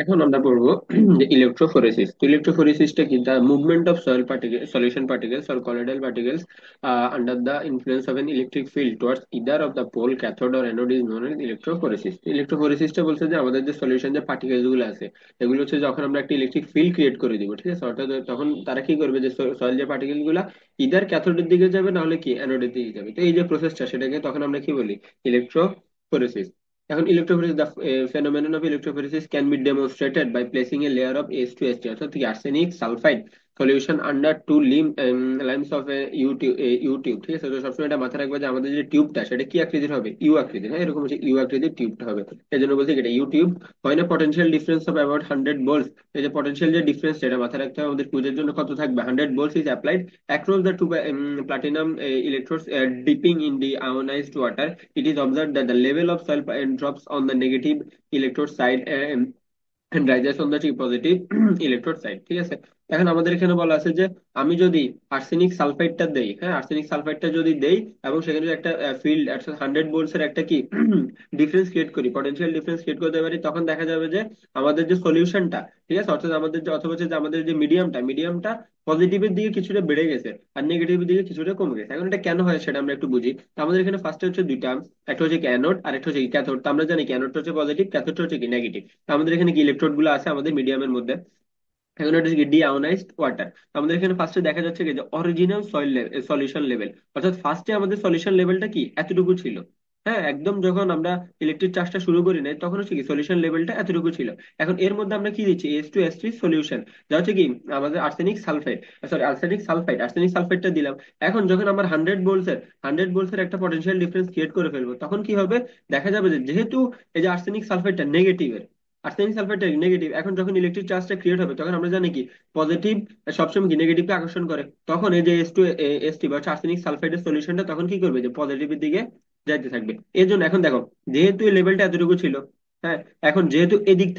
এখন আমরা পড়বো যে ইলেকট্রোফোরেসিস। তো ইলেকট্রোফোরেসিসটা কি? The movement of soil particle, solution particles or colloidal particles under the influence of an electric field towards either of the pole, cathode or anode is known as electrophoresis. ইলেকট্রোফোরেসিসটা বলছে যে আমাদের যে সলিউশন যে particles গুলো আছে, এগুলো হচ্ছে যখন আমরা একটা ইলেকট্রিক ফিল্ড ক্রিয়েট করে দিব, ঠিক আছে, অর্থাৎ তখন তারা কি করবে যে সয়েল যে পার্টিকেল গুলা ইদার ক্যাথোডের দিকে যাবে না হলে কি অ্যানোডের দিকে যাবে। তো এই যে প্রসেসটা, সেটাকে তখন আমরা কি বলি? ইলেকট্রোফোরেসিস। এখন electrophoresis, the phenomenon of electrophoresis can be demonstrated by placing a layer of H2ST অর্থাৎ কি arsenic sulfide solution under two limbs of a U tube, ঠিক আছে। তো সবসময় এটা মাথায় রাখবে যে আমাদের যে টিউবটা সেটা কি আকৃতির হবে? ইউ আকৃতির। হ্যাঁ, এরকম হচ্ছে ইউ আকৃতির টিউবটা হবে। এই জন্য বলছি কি এটা ইউ টিউব। হয় না potential difference of about 100 volts. এই যে পটেনশিয়াল যে ডিফারেন্স, সেটা মাথায় রাখতে হবে আমাদের কুইজের জন্য কত থাকবে? 100 volts is applied across the two platinum electrodes dipping in the ionized water. It is observed that the level of soil drops on the negative electrode side and rises on the positive electrode side, ঠিক আছে। এখন আমাদের এখানে বলা আছে যে আমি যদি আর্সেনিক সালফাইডটা দেই, হ্যাঁ, আর্সেনিক সালফাইডটা যদি দেই এবং সেখানে যদি একটা ফিল্ড 100 ভোল্টস এর একটা কি ডিফারেন্স ক্রিয়েট করি, পটেনশিয়াল ডিফারেন্স ক্রিয়েট করতে পারি, তখন দেখা যাবে যে আমাদের যে সলিউশনটা, ঠিক আছে, অর্থাৎ আমাদের যে, অথবা হচ্ছে যে আমাদের যে মিডিয়ামটা পজিটিভের দিকে কিছুটা বেড়ে গেছে আর নেগেটিভের দিকে কিছুটা কমে গেছে। এখন এটা কেন হয় সেটা আমরা একটু বুঝি। তো আমাদের এখানে ফার্স্টে হচ্ছে দুইটা, একটা হচ্ছে ক্যানোড আর একটা হচ্ছে ক্যাথোড। তো আমরা জানি ক্যানোডটা হচ্ছে পজিটিভ, ক্যাথোডটা হচ্ছে কি নেগেটিভ। তো আমাদের এখানে কি ইলেকট্রোড গুলো আছে আমাদের মিডিয়ামের মধ্যে। এখন এটা হচ্ছে কি ডিআয়োনাইজড ওয়াটার। আমাদের এখানে ফার্স্টে দেখা যাচ্ছে কি যে অরিজিনাল সয়েল সলিউশন লেভেল, অর্থাৎ ফার্স্টে আমাদের সলিউশন লেভেলটা কি এতটুকু ছিল। হ্যাঁ, একদম যখন আমরা ইলেকট্রিক চার্জটা শুরু করি নাই তখন হচ্ছে কি সলিউশন লেভেলটা এতটুকু ছিল। এখন এর মধ্যে আমরা কি দিচ্ছি? H2S3 সলিউশন, যা হচ্ছে কি আমাদের আর্সেনিক সালফাইড, সরি আর্সেনিক সালফাইডটা দিলাম। এখন যখন আমার 100 ভোল্টস এর একটা পটেনশিয়াল ডিফারেন্স ক্রিয়েট করে ফেলবো, তখন কি হবে? দেখা যাবে যে যেহেতু এই যে আর্সেনিক সালফাইডটা নেগেটিভ, আর্সেনিক সালফাইডটা নেগেটিভ, এখন যখন ইলেকট্রিক চার্জটা ক্রিয়েট হবে তখন আমরা জানি কি পজিটিভ সবসময় কি নেগেটিভকে আকর্ষণ করে। তখন এই যে H2ST বা আর্সেনিক সালফাইডের সলিউশনটা তখন কি করবে? যে পজিটিভের দিকে যাইতে থাকবে। এর জন্য এখন দেখো, যেহেতু এই লেভেলটা এতটুকু ছিল, হ্যাঁ, এখন যেহেতু এদিক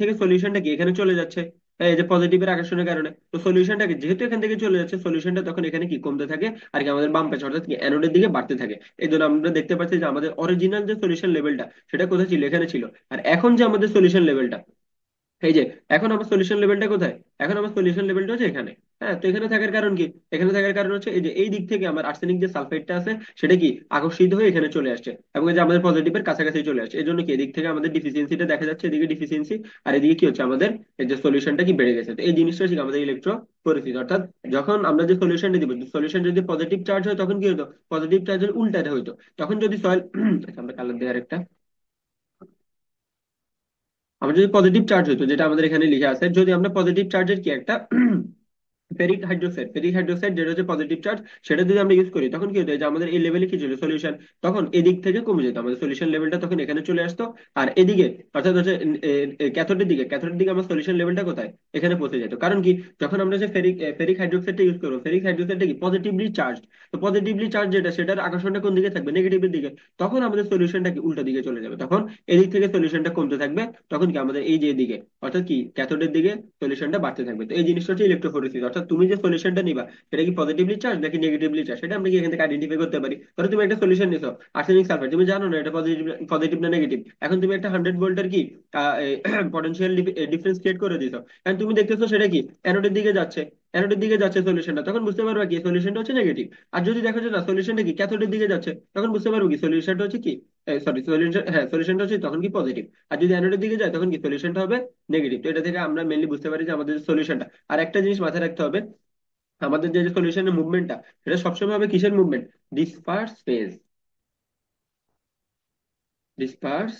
থেকে সলিউশনটা কি এখানে চলে যাচ্ছে, হ্যাঁ, এই যে পজিটিভের আকর্ষণের কারণে, তো সলিউশনটাকে যেহেতু এখান থেকে চলে যাচ্ছে, সলিউশনটা তখন এখানে কি কমতে থাকে আর কি আমাদের বাম পাশে অর্থাৎ কি অ্যানোডের দিকে বাড়তে থাকে। এই জন্য আমরা দেখতে পাচ্ছি যে আমাদের অরিজিনাল যে সলিউশন লেভেলটা সেটা কোথায় ছিল? এখানে ছিল। আর এখন যে আমাদের সলিউশন লেভেলটা, এই যে এখন আমার সলিউশন লেভেলটা কোথায়? এখন আমার সলিউশন লেভেলটা হচ্ছে এখানে। হ্যাঁ, তো এখানে থাকার কারণ কি? এখানে থাকার কারণ হচ্ছে এই যে এই দিক থেকে আমার আর্সেনিক যে সালফাইডটা আছে সেটা কি আকর্ষিত হয়ে এখানে চলে আসছে এবং এই যে আমাদের পজিটিভের কাছাকাছি চলে আসছে। এই জন্য কি এদিক থেকে আমাদের ডিফিসিয়েন্সিটা দেখা যাচ্ছে, এদিকে ডিফিসিয়েন্সি, আর এদিকে কি হচ্ছে আমাদের এই যে সলিউশনটা কি বেড়ে গেছে। তো এই জিনিসটা হচ্ছে কি আমাদের ইলেকট্রোফোরেসিস। অর্থাৎ যখন আমরা যে সলিউশনটা দিব, সলিউশন যদি পজিটিভ চার্জ হয় তখন কি হতো? পজিটিভ চার্জের উল্টাটা হইতো। তখন যদি সয়েল আমরা কালার দেওয়ার একটা, আমরা যদি পজিটিভ চার্জ হইতো, যেটা আমাদের এখানে লিখে আছে, যদি আমরা পজিটিভ চার্জের কি একটা ফেরিক হাইড্রোক্সাইড যেটা হচ্ছে পজিটিভ চার্জ, সেটা যদি আমরা ইউজ করি তখন কি হতো? যে আমাদের এই লেভেলে কি ছিল সলিউশন, তখন এদিক থেকে কমে যেত আমাদের সলিউশন লেভেলটা, তখন এখানে চলে আসতো। আর এদিকে অর্থাৎ হচ্ছে ক্যাথোডের দিকে আমার সলিউশন লেভেলটা কোথায়? এখানে পৌঁছে যেত। কারণ কি যখন আমরা যে ফেরিক হাইড্রোক্সাইডটা ইউজ করবো, ফেরিক হাইড্রোক্সাইডটা কি পজিটিভলি চার্জ। তো পজিটিভলি চার্জ যেটা, সেটার আকর্ষণটা কোন দিকে থাকবে? নেগেটিভের দিকে। তখন আমাদের সলিউশনটা কি উল্টো দিকে চলে যাবে, তখন এদিক থেকে সলিউশনটা কমতে থাকবে। তখন কি আমাদের এই যে এদিকে অর্থাৎ কি ক্যাথোডের দিকে সলিউশনটা বাড়তে থাকবে। তো এই জিনিসটা হচ্ছে ইলেকট্রোফোরেসিস। অর্থাৎ তুমি যে সলিউশনটা নিবা সেটা কি পজিটিভলি চার্জ নাকি নেগেটিভলি চার্জ, সেটা আমরা কি এখান থেকে আইডেন্টিফাই করতে পারি। ধরো তুমি একটা সলিউশন নিছো আর্সেনিক সালফাইড, তুমি জানো না এটা পজিটিভ পজিটিভ না নেগেটিভ। এখন তুমি একটা 100 ভোল্টের কি পটেনশিয়াল ডিফারেন্স ক্রিয়েট করে দিছো। এখন তুমি দেখতেছো সেটা কি অ্যানোডের দিকে যাচ্ছে সলিউশনটা, তখন বুঝতে পারবা কি সলিউশনটা হচ্ছে নেগেটিভ। আর যদি দেখো যে না সলিউশনটা কি ক্যাথোডের দিকে যাচ্ছে, তখন বুঝতে পারবো কি সলিউশনটা হচ্ছে কি, সরি সলিউশন, হ্যাঁ, সলিউশনটা হচ্ছে তখন কি পজিটিভ। আর যদি অ্যানোডের দিকে যায় তখন কি সলিউশনটা হবে নেগেটিভ। তো এটা থেকে আমরা মেনলি বুঝতে পারি যে আমাদের সলিউশনটা। আর একটা জিনিস মাথায় রাখতে হবে, আমাদের যে সলিউশনের মুভমেন্টটা সেটা সবসময় হবে কিসের movement? Disperse phase, disperse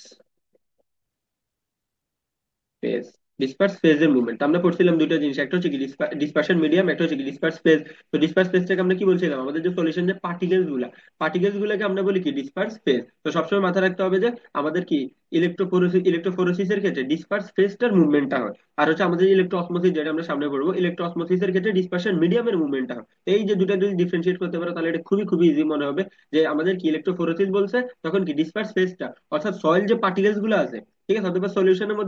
phase, disperse ফেজের মুভমেন্ট। আমরা পড়ছিলাম দুইটা জিনিস, একটা হচ্ছে কি ডিসপারশন মিডিয়াম, একটা হচ্ছে কি ডিসপার্স ফেজ। তো ডিসপার্স ফেজটাকে আমরা কি বলছিলাম? আমাদের যে সলিউশন যে পার্টিকেলস গুলাকে আমরা বলি কি ডিসপার্স ফেজ। তো সবসময় মাথায় রাখতে হবে যে আমাদের কি ইলেকট্রোফোরেসিসের ক্ষেত্রে ডিসপার্স ফেজটার মুভমেন্টটা হয়। আর হচ্ছে আমাদের ইলেকট্রো অসমোসিস, যেটা আমরা সামনে পড়বো, ইলেকট্রো অসমোসিসের ক্ষেত্রে ডিসপারশন মিডিয়ামের মুভমেন্টটা হয়। তো এই যে দুটা যদি ডিফারেন্সিয়েট করতে পারো তাহলে এটা খুবই খুবই ইজি মনে হবে যে আমাদের কি ইলেকট্রোফোরেসিস বলছে তখন কি ডিসপার্স ফেজটা, অর্থাৎ সয়েল যে পার্টিকেলস গুলো আছে, ঠিক আছে, অথবা সলিউশনের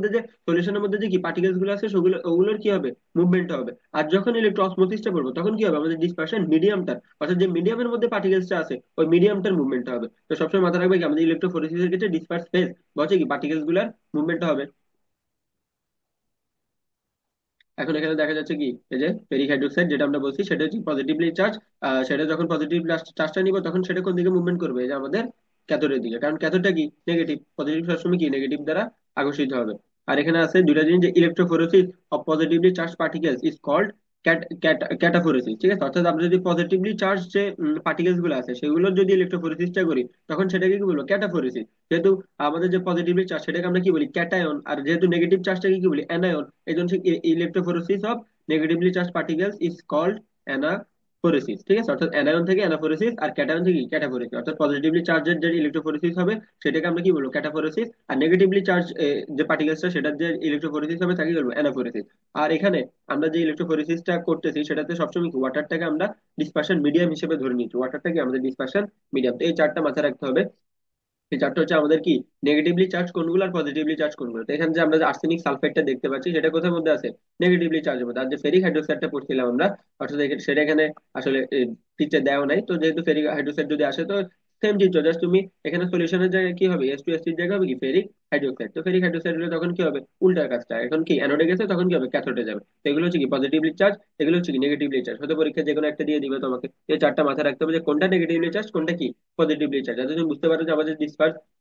মধ্যে যে কি পার্টিকেলস গুলো আছে সেগুলো ওগুলোর কি হবে? মুভমেন্ট হবে। আর যখন ইলেকট্রোঅসমোসিসটা করবো তখন কি হবে? আমাদের ডিসপারশন মিডিয়ামটার, অর্থাৎ যে মিডিয়ামের মধ্যে পার্টিকেলসটা আছে ওই মিডিয়ামটার মুভমেন্ট হবে। তো সবসময় মাথায় রাখবে কি আমাদের ইলেকট্রোফোরেসিসের ক্ষেত্রে ডিসপার্স ফেজ বা হচ্ছে কি পার্টিকেলস গুলার মুভমেন্ট হবে। এখন এখানে দেখা যাচ্ছে কি, এই যে ফেরিক হাইড্রোক্সাইড যেটা আমরা বলছি সেটা হচ্ছে পজিটিভলি চার্জ। সেটা যখন পজিটিভ চার্জটা নিব তখন সেটা কোন দিকে মুভমেন্ট করবে, এই যে আমাদের ক্যাথোডের দিকে, কারণ ক্যাথোডটা কি নেগেটিভ, পজিটিভ সবসময় কি নেগেটিভ দ্বারা আকর্ষিত হবে। আর এখানে আছে দুইটা জিনিস, যে electrophoresis of positively charge particles is called cataphoresis. ঠিক আছে, অর্থাৎ আমরা যদি পজিটিভলি চার্জ যে পার্টিকেলস গুলো আছে সেগুলোর যদি ইলেকট্রোফোরেসিসটা করি তখন সেটাকে কি বলবো, ক্যাটাফোরেসিস। যেহেতু আমাদের যে পজিটিভলি চার্জ সেটাকে আমরা কি বলি, ক্যাটায়ন, আর যেহেতু নেগেটিভ চার্জটাকে কি বলি, অ্যানায়ন। এই জন্য electrophoresis of negatively charge particles is called anaphoresis. ঠিক আছে, অর্থাৎ অ্যানায়ন থেকে অ্যানাফোরেসিস আর ক্যাটায়ন থেকে ক্যাটাফোরেসিস। অর্থাৎ পজিটিভলি চার্জের যে ইলেকট্রোফোরেসিস হবে সেটাকে আমরা কি বলবো, ক্যাটাফোরেসিস। আর নেগেটিভলি চার্জ যে পার্টিকেলসটা সেটার যে ইলেকট্রোফোরেসিস হবে তাকে কি বলবো, অ্যানাফোরেসিস। আর এখানে আমরা যে ইলেকট্রোফোরেসিসটা করতেছি সেটাতে সবসময় ওয়াটারটাকে আমরা ডিসপারশন মিডিয়াম হিসেবে ধরে নিচ্ছি, ওয়াটারটাকে আমাদের ডিসপারশন মিডিয়াম। তো এই চারটা মাথায় রাখতে হবে। এই চারটা হচ্ছে আমাদের কি, নেগেটিভলি চার্জ কোনগুলো আর পজিটিভলি চার্জ কোনগুলো। তো এখানে যে আমরা যে আর্সেনিক সালফেটটা দেখতে পাচ্ছি সেটা কোথার মধ্যে আছে, নেগেটিভলি চার্জের মধ্যে। আর যে ফেরিক হাইড্রোক্সাইডটা পড়ছিলাম আমরা, অর্থাৎ সেটা এখানে আসলে চিত্রে দেওয়া নাই। তো যেহেতু ফেরিক হাইড্রোক্সাইড যদি আসে তো সেম চিত্র, জাস্ট তুমি এখানে সলিউশনের জায়গায় কি হবে, H2SO এর জায়গায় হবে কি ফেরিক হাইড্রোক্সাইড। তো ফেরিক হাইড্রোক্সাইড হলে তখন কি হবে, উল্টার কাজটা, এখন কি অ্যানোডে গেছে তখন কি হবে, ক্যাথোডে যাবে। তো এগুলো হচ্ছে কি পজিটিভলি চার্জ, এগুলো হচ্ছে কি নেগেটিভলি চার্জ। হয়তো পরীক্ষা যে কোনো একটা দিয়ে দিবে তোমাকে, এই চারটা মাথায় রাখতে হবে যে কোনটা নেগেটিভলি চার্জ কোনটা কি পজিটিভলি চার্জ, যাতে তুমি বুঝতে পারো যে আমাদের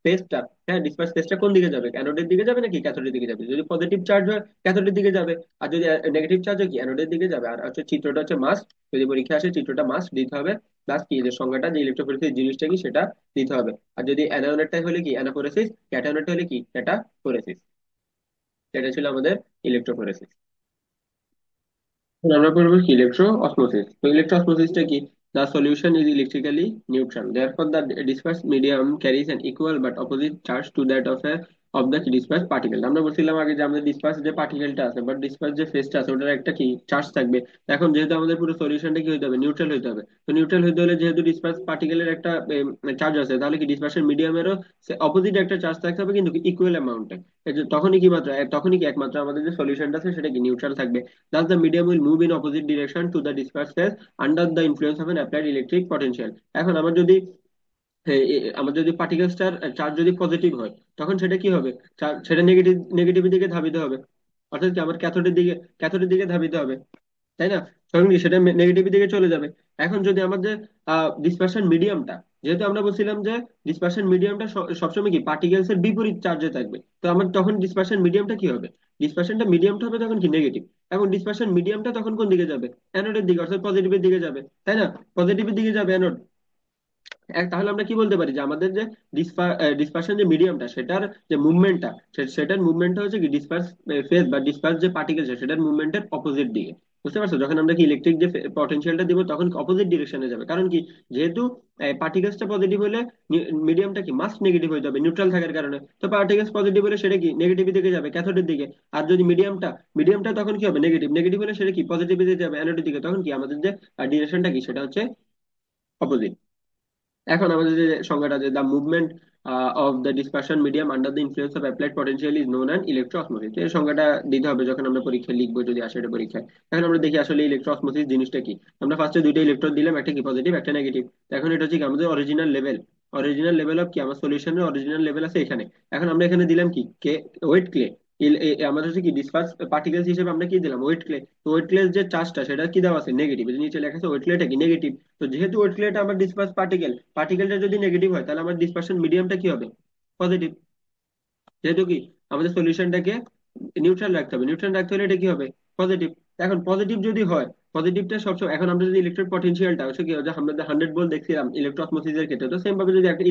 ফেসটা, হ্যাঁ ডিসপার্স ফেসটা কোন দিকে যাবে, অ্যানোডের দিকে যাবে নাকি ক্যাথোডের দিকে যাবে। যদি পজিটিভ চার্জ হয় ক্যাথোডের দিকে যাবে, আর যদি নেগেটিভ চার্জ হয় কি অ্যানোডের দিকে যাবে। আর হচ্ছে চিত্রটা হচ্ছে মাস্ট, যদি পরীক্ষা আসে চিত্রটা মাস্ট দিতে হবে। প্লাস কি যে সংজ্ঞাটা, যে ইলেকট্রোফোরেসিস জিনিসটা কি সেটা দিতে হবে। আর যদি অ্যানোনেরটা হলে কি অ্যানাফোরেসিস, ক্যাটানোরটা হলে কি ক্যাটাফোরেসিস। এটা ছিল আমাদের ইলেকট্রোফোরেসিস। আমরা পড়বো কি ইলেকট্রো অসমোসিস। তো ইলেকট্রো অসমোসিসটা কি, the solution is electrically neutral, therefore the dispersed medium carries an equal but opposite charge to that of the dispersed particle। আমরা বলছিলাম আগে যে আমাদের ডিসপার্স যে পার্টিকেলটা আছে বা ডিসপার্স যে ফেজটা আছে ওটার একটা কি চার্জ থাকবে। এখন যেহেতু আমাদের পুরো সলিউশনটা কি হতে হবে, নিউট্রাল হতে হবে। তো নিউট্রাল হতে হলে যেহেতু ডিসপার্স পার্টিকেলের একটা চার্জ আছে, তাহলে কি ডিসপার্সন মিডিয়ামেরও অপোজিট একটা চার্জ থাকতে হবে, কিন্তু ইকুয়াল অ্যামাউন্টে। তখনই কি মাত্র তখনই কি একমাত্র আমাদের যে সলিউশনটা আছে সেটা কি নিউট্রাল থাকবে। Thus, the medium will move in opposite direction to the dispersed phase under the influence of an applied electric potential। এখন আমার যদি পার্টিকেলসটার চার্জ যদি পজিটিভ হয় তখন সেটা কি হবে, সেটা নেগেটিভ দিকে ধাবিত হবে। অর্থাৎ কি আমার ক্যাথোডের দিকে ধাবিত হবে, তাই না। তখন কি সেটা নেগেটিভ দিকে চলে যাবে। এখন যদি আমাদের ডিসপারশন মিডিয়ামটা, যেহেতু আমরা বলছিলাম যে ডিসপারশন মিডিয়ামটা সবসময় কি পার্টিকেলস এর বিপরীত চার্জে থাকবে, তো আমার তখন ডিসপারশন মিডিয়ামটা কি হবে, ডিসপারশনটা মিডিয়ামটা হবে তখন কি নেগেটিভ। এখন ডিসপারশন মিডিয়ামটা তখন কোন দিকে যাবে, অ্যানোডের দিকে, অর্থাৎ পজিটিভের দিকে যাবে, তাই না। পজিটিভের দিকে যাবে অ্যানোড। তাহলে আমরা কি বলতে পারি যে আমাদের যে ডিসপারশন যে মিডিয়ামটা সেটার যে মুভমেন্টটা, সেটার মুভমেন্টটা হচ্ছে কি ডিসপার্স ফেজ বা ডিসপার্স যে পার্টিকেল সেটার মুভমেন্টের অপোজিট দিকে। বুঝতে পারছো, যখন আমরা কি ইলেকট্রিক যে পটেনশিয়ালটা দিব তখন অপোজিট ডিরেকশনে যাবে। কারণ কি, যেহেতু পার্টিকেলসটা পজিটিভ হলে মিডিয়ামটা কি মাস্ট নেগেটিভ হয়ে যাবে নিউট্রাল থাকার কারণে। তো পার্টিকেলস পজিটিভ হলে সেটা কি নেগেটিভ দিকে যাবে, ক্যাথোডের দিকে। আর যদি মিডিয়ামটা তখন কি হবে, নেগেটিভ হলে সেটা কি পজিটিভ দিকে যাবে, অ্যানোডের দিকে। তখন কি আমাদের যে ডিরেকশনটা কি সেটা হচ্ছে অপোজিট। এখন আমাদের যে সংজ্ঞাটা, যে the movement of the dispersion medium under the influence of applied potential is known and electro osmosis. এই সংজ্ঞাটা দিতে হবে যখন আমরা পরীক্ষায় লিখবো, যদি আসে এটা পরীক্ষায়। এখন আমরা দেখি আসলে ইলেকট্রো অসমোসিস জিনিসটা কি। আমরা ফার্স্টে দুইটা ইলেকট্রন দিলাম, একটা কি পজিটিভ একটা নেগেটিভ। এখন এটা হচ্ছে কি আমাদের অরিজিনাল লেভেল অফ কি আমার সলিউশনের অরিজিনাল লেভেল আছে এখানে। এখন আমরা এখানে দিলাম কি কে, ওয়েট ক্লে। আমাদের হচ্ছে কি ডিসপার্স পার্টিকেলস হিসেবে আমরা কি দিলাম, ওয়েট ক্লে। তো ওয়েট ক্লে যে চার্জটা সেটা কি দেওয়া আছে, নেগেটিভ। নিচে লেখা আছে ওয়েট ক্লেটা কি নেগেটিভ। তো যেহেতু ওয়েট ক্লেটা আমার ডিসপার্স পার্টিকেলটা যদি নেগেটিভ হয় তাহলে আমার ডিসপারশন মিডিয়ামটা কি হবে, পজিটিভ। যেহেতু কি আমাদের সলিউশনটাকে নিউট্রাল রাখতে হলে এটা কি হবে, পজিটিভ। এখন পজিটিভ যদি হয়, পজিটিভটা সবসময়, এখন আমরা যদি ইলেকট্রিক পটেনশিয়ালটা হচ্ছে কি, যে আমরা 100 ভোল্ট দেখছিলাম ইলেকট্রোঅসমোসিসের ক্ষেত্রে, তো সেম ভাবে যদি একটা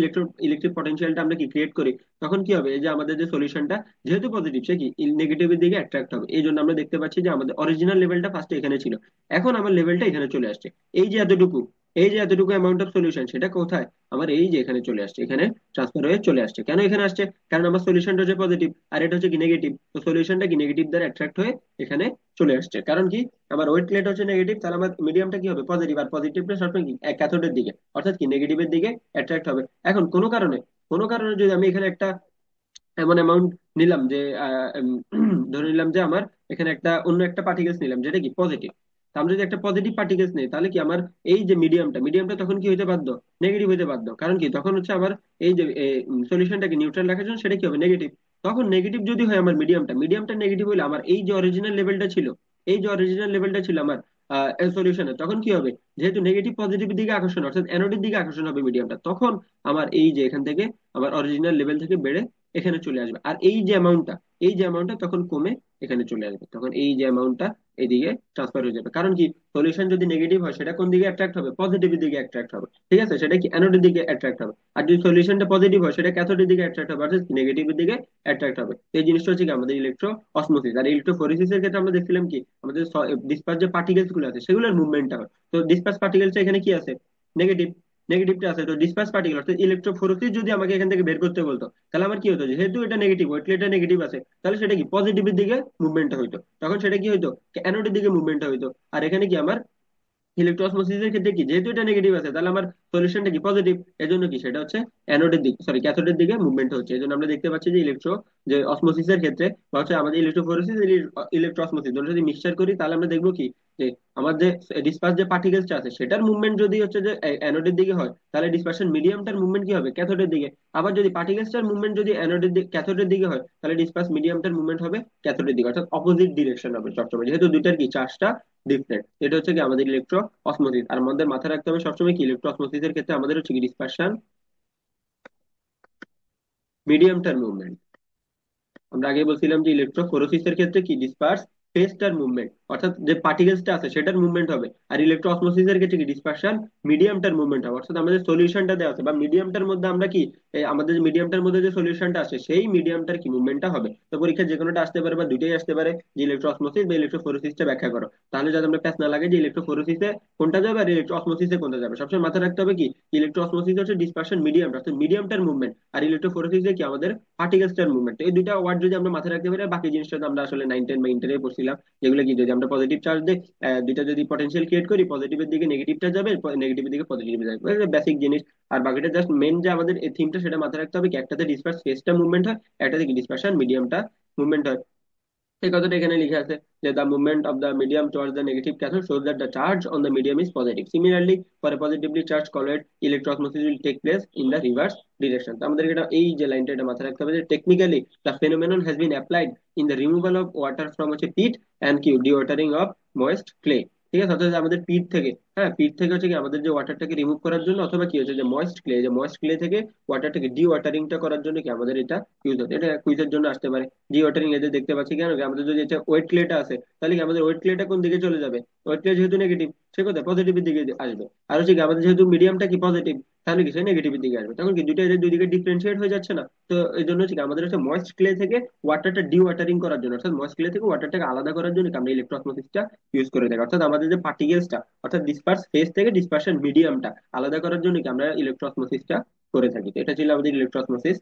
ইলেকট্রিক পটেনশিয়ালটা আমরা কি ক্রিয়েট করি তখন কি হবে, এই যে আমাদের যে সলিউশনটা যেহেতু পজিটিভ সে কি নেগেটিভের দিকে অ্যাট্রাক্ট হবে। এই জন্য আমরা দেখতে পাচ্ছি যে আমাদের অরিজিনাল লেভেলটা ফার্স্টে এখানে ছিল, এখন আমার লেভেলটা এখানে চলে আসছে। এই যে এতটুকু এই যে এতটুকু অ্যামাউন্ট অফ সলিউশন সেটা কোথায়, আমার এই যে এখানে চলে আসছে, এখানে ট্রান্সফার হয়ে চলে আসছে। কেন এখানে আসছে, কারণ আমার সলিউশনটা হচ্ছে পজিটিভ আর এটা হচ্ছে কি নেগেটিভ। তো সলিউশনটা কি নেগেটিভ দ্বারা অ্যাট্রাক্ট হয়ে এখানে চলে আসছে। কারণ কি, আমার ওয়েট প্লেট হচ্ছে নেগেটিভ, তাহলে আমার মিডিয়ামটা কি হবে, পজিটিভ। আর পজিটিভটা সবসময় কি ক্যাথোডের দিকে, অর্থাৎ কি নেগেটিভের দিকে অ্যাট্রাক্ট হবে। এখন কোনো কারণে যদি আমি এখানে একটা এমন অ্যামাউন্ট নিলাম যে ধরে নিলাম যে আমার এখানে অন্য একটা পার্টিকেলস নিলাম যেটা কি পজিটিভ। আমি যদি একটা পজিটিভ পার্টিকেলস নেই তাহলে কি আমার এই যে মিডিয়ামটা তখন কি হতে বাধ্য, নেগেটিভ হতে বাধ্য। কারণ কি তখন হচ্ছে আমার এই যে সলিউশনটাকে নিউট্রাল রাখার জন্য সেটা কি হবে, নেগেটিভ। তখন নেগেটিভ যদি হয় আমার মিডিয়ামটা নেগেটিভ হলে আমার এই যে অরিজিনাল লেভেলটা ছিল এই যে অরিজিনাল লেভেলটা ছিল আমার সলিউশনে, তখন কি হবে, যেহেতু নেগেটিভ পজিটিভ দিকে আকর্ষণ অর্থাৎ অ্যানোডের দিকে আকর্ষণ হবে মিডিয়ামটা, তখন আমার এই যে এখান থেকে আমার অরিজিনাল লেভেল থেকে বেড়ে এখানে চলে আসবে। আর এই যে অ্যামাউন্টটা তখন কমে এখানে চলে আসবে, তখন এই যে অ্যামাউন্টটা এদিকে ট্রান্সফার হয়ে যাবে। কারণ কি, সলিউশন যদি নেগেটিভ হয় সেটা কোন দিকে অ্যাট্রাক্ট হবে, পজিটিভের দিকে অ্যাট্রাক্ট হবে। ঠিক আছে, সেটা কি অ্যানোডের দিকে অ্যাট্রাক্ট হবে। আর যদি সলিউশনটা পজিটিভ হয় সেটা ক্যাথোডের দিকে অ্যাট্রাক্ট হবে, অর্থাৎ নেগেটিভের দিকে অ্যাট্রাক্ট হবে। তো এই জিনিসটা হচ্ছে কি আমাদের ইলেকট্রো অসমোসিস। আর ইলেকট্রোফোরেসিস এর ক্ষেত্রে আমরা দেখছিলাম কি, আমাদের ডিসপার্স যে পার্টিকেলস গুলো আছে সেগুলোর মুভমেন্টটা হয়। তো ডিসপার্স পার্টিকেলস এখানে কি আছে, নেগেটিভ, নেগেটিভটা আছে। তো ডিসপার্স পার্টিকেল অর্থাৎ ইলেকট্রোফোরেসিস যদি আমাকে এখান থেকে বের করতে বলতো, তাহলে আমার কি হতো, যেহেতু এটা নেগেটিভ, ওয়েটলেটটা নেগেটিভ আছে, তাহলে সেটা কি পজিটিভের দিকে মুভমেন্টটা হইতো। তখন সেটা কি হইতো, অ্যানোডের দিকে মুভমেন্টটা হইতো। আর এখানে কি আমার ইলেকট্রোঅসমোসিসের ক্ষেত্রে কি, যেহেতু এটা নেগেটিভ আছে, তাহলে আমার সলিউশনটা কি পজিটিভ, এজন্য কি সেটা হচ্ছে অ্যানোডের দিক সরি ক্যাথোডের দিকে মুভমেন্ট হচ্ছে। এজন্য আমরা দেখতে পাচ্ছি যে যে অসমোসিসের ক্ষেত্রে বা হচ্ছে আমাদের ইলেকট্রোফোরেসিস ইলেকট্রোঅসমোসিস দুটো যদি মিক্সচার করি, তাহলে আমরা দেখবো কি, যে আমার যে ডিসপার্স যে পার্টিকেলসটা আছে সেটার মুভমেন্ট যদি হচ্ছে যে অ্যানোডের দিকে হয়, তাহলে ডিসপারশন মিডিয়ামটার মুভমেন্ট কি হবে, ক্যাথোডের দিকে। আবার যদি পার্টিকেলসটার মুভমেন্ট যদি অ্যানোডের দিকে ক্যাথোডের দিকে হয়, তাহলে ডিসপার্স মিডিয়ামটার মুভমেন্ট হবে ক্যাথোডের দিকে, অর্থাৎ অপোজিট ডিরেকশন হবে সবসময়, যেহেতু দুইটার কি চার্জটা ডিফারেন্ট। এটা হচ্ছে কি আমাদের ইলেকট্রো অসমোসিস। আর আমাদের মাথায় রাখতে হবে সবসময় কি, ইলেকট্রো অসমোসিস এর ক্ষেত্রে আমাদের হচ্ছে কি ডিসপারশন মিডিয়াম টার্ম মুভমেন্ট। আমরা আগে বলছিলাম যে ইলেকট্রোফোরেসিস এর ক্ষেত্রে কি ডিসপার্স ফেজটার মুভমেন্ট, অর্থাৎ যে পার্টিকেলসটা আছে সেটার মুভমেন্ট হবে। আর ইলেকট্রো অসমোসিস এর ক্ষেত্রে কি ডিসপারশন মিডিয়ামটার মুভমেন্ট হবে, অর্থাৎ আমাদের সলিউশনটা দেওয়া আছে বা মিডিয়ামটার মধ্যে আমরা কি, আমাদের মিডিয়ামটার মধ্যে যে সলিউশনটা আছে সেই মিডিয়ামটার কি মুভমেন্টটা হবে। তো পরীক্ষা যে কোনোটা আসতে পারে বা দুইটাই আসতে পারে, যে ইলেকট্রো অসমোসিস বা ইলেকট্রোফোরেসিসটা ব্যাখ্যা করো। তাহলে যাতে আমরা প্যাচ না লাগে যে ইলেকট্রোফোরেসিসে কোনটা যাবে আর ইলেকট্রো অসমোসিসে কোনটা যাবে, সবসময় মাথায় রাখতে হবে কি, ইলেকট্রো অসমোসিস হচ্ছে ডিসপারশন মিডিয়াম অর্থাৎ মিডিয়ামটার মুভমেন্ট, আর ইলেকট্রোফোরেসিসে কি আমাদের পার্টিকেলসটার মুভমেন্ট। এই দুইটা ওয়ার্ড যদি আমরা মাথায় রাখতে পারি, আর বাকি জিনিসটা তো আমরা আসলে 9 10 বা ইন্টারে পড়ছিলাম, যেগুলো কি, যদি আমরা পজিটিভ চার্জ দিই, দুইটা যদি পটেনশিয়াল ক্রিয়েট করি, পজিটিভের দিকে নেগেটিভটা যাবে, নেগেটিভের দিকে পজিটিভ যাবে, বেসিক জিনিস। আর বাকিটা জাস্ট মেন যে আমাদের এই থিমটা সেটা মাথায় রাখতে হবে কি, একটাতে ডিসপার্স ফেসটা মুভমেন্ট হয়, একটাতে কি ডিসপারশন মিডিয়ামটা মুভমেন্ট হয়। এই কথাটা এখানে লিখে আছে যে the movement of the medium towards the negative cathode shows that the charge on the medium is positive. Similarly, for a positively charged colloid, electroosmosis will take place in the reverse direction. তো আমাদের এটা এই যে লাইনটা এটা মাথায় রাখতে হবে যে technically the phenomenon has been applied in the removal of water from হচ্ছে peat and dewatering of moist clay। ঠিক আছে, অর্থাৎ আমাদের পিট থেকে, হ্যাঁ পিট থেকে হচ্ছে কি আমাদের যে ওয়াটারটাকে রিমুভ করার জন্য, অথবা কি হচ্ছে যে ময়েস্ট ক্লে থেকে ওয়াটারটাকে ডি ওয়াটারিংটা করার জন্য কি আমাদের এটা ইউজ হচ্ছে। এটা কুইজের জন্য আসতে পারে। ডি ওয়াটারিং এদের দেখতে পাচ্ছি কেন কি, আমাদের যদি এটা ওয়েট ক্লেটা আছে, তাহলে কি আমাদের ওয়েট ক্লেটা কোন দিকে চলে যাবে, ওয়েট ক্লে যেহেতু নেগেটিভ, সে কোথায় পজিটিভের দিকে আসবে। আর হচ্ছে কি আমাদের যেহেতু মিডিয়ামটা কি পজিটিভ, তাহলে কি সে নেগেটিভের দিকে আসবে। তখন কি দুইটা এদের দুই দিকে ডিফারেন্সিয়েট হয়ে যাচ্ছে না। তো এই জন্য হচ্ছে কি আমাদের হচ্ছে ময়েস্ট ক্লে থেকে ওয়াটারটা ডি ওয়াটারিং করার জন্য, অর্থাৎ ময়েস্ট ক্লে থেকে ওয়াটারটাকে আলাদা করার জন্য কি আমরা ইলেকট্রোঅসমোসিসটা ইউজ করে থাকি। অর্থাৎ আমাদের যে পার্টিকেলসটা অর্থাৎ ডিসপার্স ফেজ থেকে ডিসপারশন মিডিয়ামটা আলাদা করার জন্য কি আমরা ইলেকট্রোঅসমোসিসটা করে থাকি। তো এটা ছিল আমাদের ইলেকট্রোঅসমোসিস।